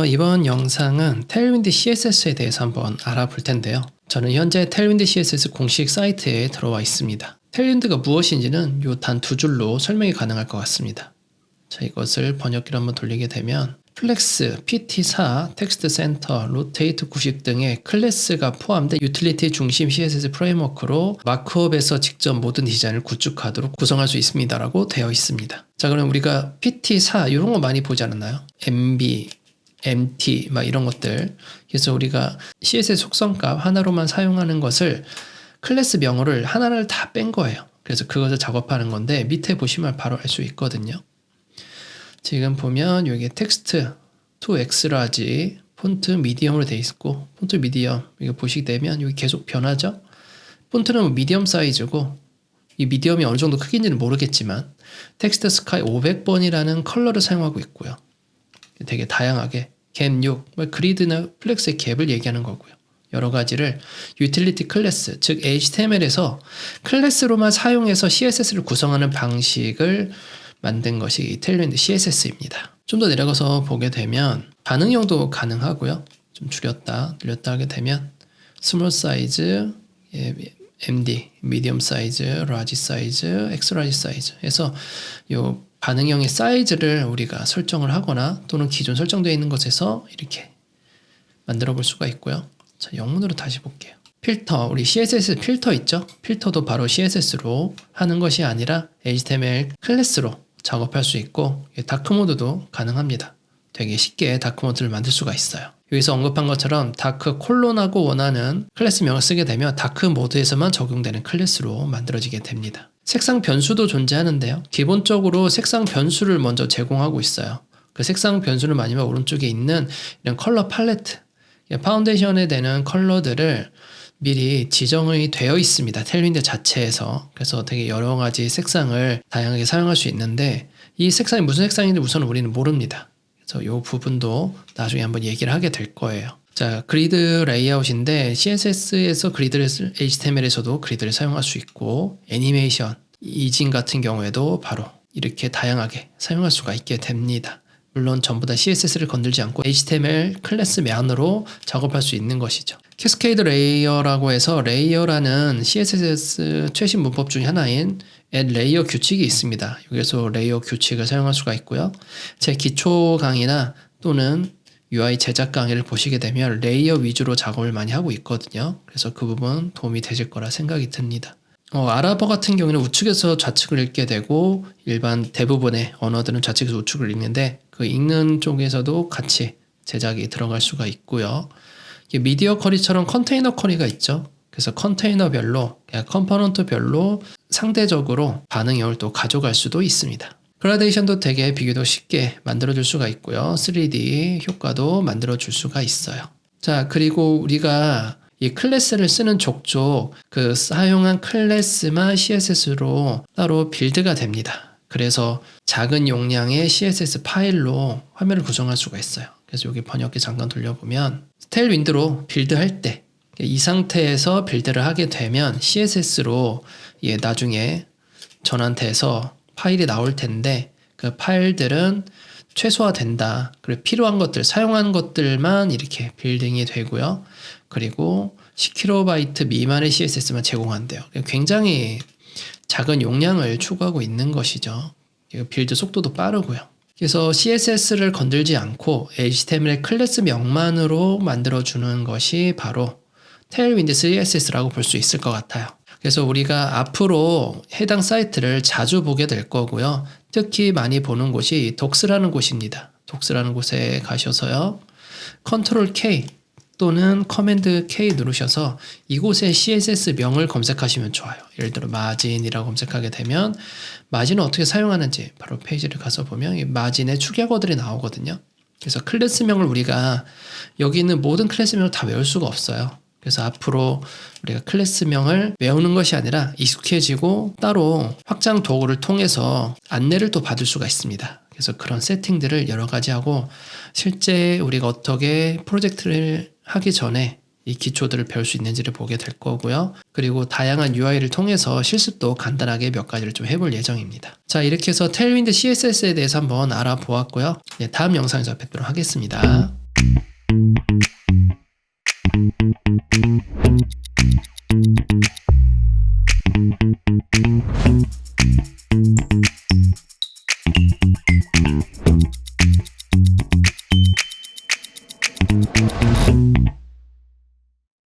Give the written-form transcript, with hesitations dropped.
이번 영상은 테일윈드 CSS에 대해서 한번 알아볼 텐데요. 저는 현재 테일윈드 CSS 공식 사이트에 들어와 있습니다. 테일윈드가 무엇인지는 이 단 두 줄로 설명이 가능할 것 같습니다. 자, 이것을 번역기로 한번 돌리게 되면 플렉스, PT4, 텍스트 센터, 로테이트 90 등의 클래스가 포함된 유틸리티 중심 CSS 프레임워크로 마크업에서 직접 모든 디자인을 구축하도록 구성할 수 있습니다 라고 되어 있습니다. 자, 그럼 우리가 PT4 이런 거 많이 보지 않았나요? MB, MT 막 이런 것들. 그래서 우리가 CSS 속성값 하나로만 사용하는 것을 클래스 명호를 하나를 다 뺀 거예요. 그래서 그것을 작업하는 건데 밑에 보시면 바로 알 수 있거든요. 지금 보면 여기 텍스트 2X라지 폰트 미디엄으로 되어 있고, 폰트 미디엄 이거 보시게 되면 여기 계속 변하죠. 폰트는 미디엄 사이즈고 이 미디엄이 어느 정도 크기인지는 모르겠지만 텍스트 스카이 500번이라는 컬러를 사용하고 있고요. 되게 다양하게 갭 6, 그리드나 플렉스의 갭을 얘기하는 거고요. 여러 가지를 유틸리티 클래스, 즉 HTML에서 클래스로만 사용해서 CSS를 구성하는 방식을 만든 것이 테일윈드 CSS입니다. 좀 더 내려가서 보게 되면 반응형도 가능하고요. 좀 줄였다, 늘렸다 하게 되면 스몰 사이즈, MD, 미디엄 사이즈, 라지 사이즈, 엑스라지 사이즈 해서 요 반응형의 사이즈를 우리가 설정을 하거나 또는 기존 설정되어 있는 것에서 이렇게 만들어 볼 수가 있고요. 자, 영문으로 다시 볼게요. 필터, 우리 CSS 필터 있죠? 필터도 바로 CSS로 하는 것이 아니라 HTML 클래스로 작업할 수 있고 다크모드도 가능합니다. 되게 쉽게 다크모드를 만들 수가 있어요. 여기서 언급한 것처럼 다크 콜론하고 원하는 클래스명을 쓰게 되면 다크모드에서만 적용되는 클래스로 만들어지게 됩니다. 색상 변수도 존재하는데요. 기본적으로 색상 변수를 먼저 제공하고 있어요. 그 색상 변수를 마지막 오른쪽에 있는 이런 컬러 팔레트, 파운데이션에 되는 컬러들을 미리 지정이 되어 있습니다. 테일윈드 자체에서. 그래서 되게 여러 가지 색상을 다양하게 사용할 수 있는데 이 색상이 무슨 색상인지 우선 우리는 모릅니다. 그래서 이 부분도 나중에 한번 얘기를 하게 될 거예요. 자, 그리드 레이아웃인데 CSS에서 그리드를 HTML에서도 그리드를 사용할 수 있고 애니메이션, 이진 같은 경우에도 바로 이렇게 다양하게 사용할 수가 있게 됩니다. 물론 전부 다 CSS를 건들지 않고 HTML 클래스만으로 작업할 수 있는 것이죠. 캐스케이드 레이어라고 해서 레이어라는 CSS 최신 문법 중에 하나인 add 레이어 규칙이 있습니다. 여기서 레이어 규칙을 사용할 수가 있고요. 제 기초 강의나 또는 UI 제작 강의를 보시게 되면 레이어 위주로 작업을 많이 하고 있거든요. 그래서 그 부분 도움이 되실 거라 생각이 듭니다. 아랍어 같은 경우는 우측에서 좌측을 읽게 되고 일반 대부분의 언어들은 좌측에서 우측을 읽는데 그 읽는 쪽에서도 같이 제작이 들어갈 수가 있고요. 미디어 쿼리처럼 컨테이너 쿼리가 있죠. 그래서 컨테이너별로, 컴포넌트별로 상대적으로 반응형을 또 가져갈 수도 있습니다. 그라데이션도 되게 비교도 쉽게 만들어줄 수가 있고요. 3D 효과도 만들어줄 수가 있어요. 자, 그리고 우리가 이 클래스를 쓰는 족족 그 사용한 클래스만 CSS로 따로 빌드가 됩니다. 그래서 작은 용량의 CSS 파일로 화면을 구성할 수가 있어요. 그래서 여기 번역기 잠깐 돌려보면 테일윈드로 빌드할 때 이 상태에서 빌드를 하게 되면 CSS로 나중에 전환돼서 파일이 나올 텐데 그 파일들은 최소화된다. 그리고 필요한 것들, 사용하는 것들만 이렇게 빌딩이 되고요. 그리고 10KB 미만의 CSS만 제공한대요. 굉장히 작은 용량을 추구하고 있는 것이죠. 빌드 속도도 빠르고요. 그래서 CSS를 건들지 않고 HTML 클래스명만으로 만들어주는 것이 바로 테일윈드 CSS라고 볼 수 있을 것 같아요. 그래서 우리가 앞으로 해당 사이트를 자주 보게 될 거고요. 특히 많이 보는 곳이 독스라는 곳입니다. 독스라는 곳에 가셔서요. 컨트롤 K 또는 커맨드 K 누르셔서 이곳에 CSS 명을 검색하시면 좋아요. 예를 들어 마진이라고 검색하게 되면 마진을 어떻게 사용하는지 바로 페이지를 가서 보면 이 마진의 축약어들이 나오거든요. 그래서 클래스명을 우리가 여기 있는 모든 클래스명을 다 외울 수가 없어요. 그래서 앞으로 우리가 클래스명을 외우는 것이 아니라 익숙해지고 따로 확장 도구를 통해서 안내를 또 받을 수가 있습니다. 그래서 그런 세팅들을 여러 가지 하고 실제 우리가 어떻게 프로젝트를 하기 전에 이 기초들을 배울 수 있는지를 보게 될 거고요. 그리고 다양한 UI를 통해서 실습도 간단하게 몇 가지를 좀 해볼 예정입니다. 자, 이렇게 해서 테일윈드 CSS에 대해서 한번 알아보았고요. 다음 영상에서 뵙도록 하겠습니다.